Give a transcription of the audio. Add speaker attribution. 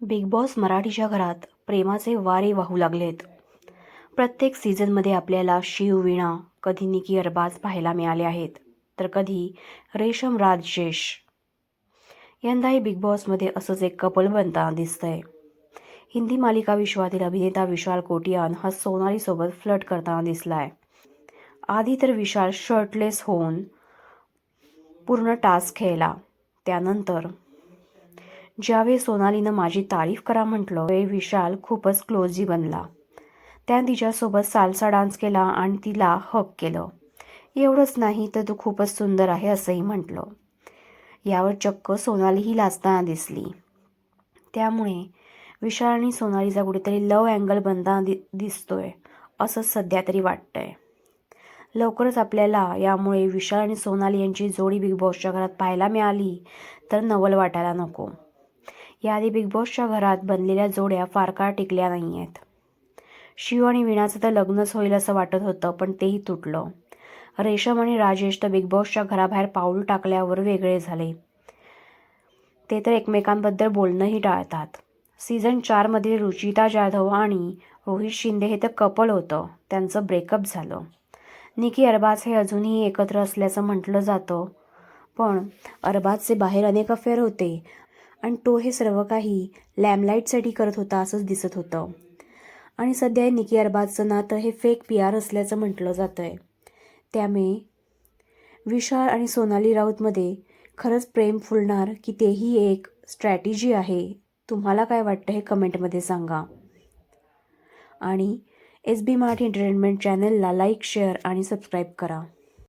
Speaker 1: Big boss मराठीच्या घरात प्रेमाचे वारे वाहू लागलेत. प्रत्येक सीझनमध्ये आपल्याला शिव, वीणा, कधी निकी अरबाज पाहायला मिळाले आहेत, तर कधी रेशम राजेश. यंदाही बिग बॉसमध्ये असंच एक कपल बनताना दिसतंय. हिंदी मालिका विश्वातील अभिनेता विशाल कोटियान हा सोनालीसोबत फ्लर्ट करताना दिसलाय. आधी तर विशाल शर्टलेस होऊन पूर्ण टास्क खेळला. त्यानंतर ज्यावेळी सोनालीनं माझी तारीफ करा म्हटलं, त्यावेळी विशाल खूपच क्लोजी बनला. त्याने तिच्यासोबत साल्सा डान्स केला आणि तिला हग केलं. एवढंच नाही तर तू खूपच सुंदर आहे असंही म्हटलं. यावर चक्क सोनालीही लाजताना दिसली. त्यामुळे विशाल आणि सोनालीचा कुठेतरी लव्ह अँगल बनताना दिसतोय असं सध्या तरी वाटतंय. लवकरच आपल्याला यामुळे विशाल आणि सोनाली यांची जोडी बिग बॉसच्या घरात पाहायला मिळाली तर नवल वाटायला नको. याआधी बिग बॉसच्या घरात बनलेल्या जोड्या फार काळ टिकल्या नाही आहेत. शिव आणि वीणाचं तर लग्नच होईल असं वाटत होतं, पण तेही तुटलं. रेशम आणि राजेश तर बिग बॉसच्या घराबाहेर पाऊल टाकल्यावर वेगळे झाले. ते तर एकमेकांबद्दल बोलणंही टाळतात. सीझन 4 रुचिता जाधव आणि रोहित शिंदे हे तर कपल होतं, त्यांचं ब्रेकअप झालं. निकी अरबाज हे अजूनही एकत्र असल्याचं म्हटलं जातं, पण अरबाजचे बाहेर अनेक अफेअर होते आणि तो हे सर्व काही लॅमलाईटसाठी करत होता असंच दिसत होतं. आणि सध्या निकी अरबाजचं नातं हे फेक PR असल्याचं म्हटलं जातंय. त्यामुळे विशाल आणि सोनाली राऊतमध्ये खरंच प्रेम फुलणार की तेही एक स्ट्रॅटेजी आहे? तुम्हाला काय वाटतं हे कमेंटमध्ये सांगा. आणि SB मराठी एंटरटेनमेंट चॅनलला लाईक, शेअर आणि सबस्क्राईब करा.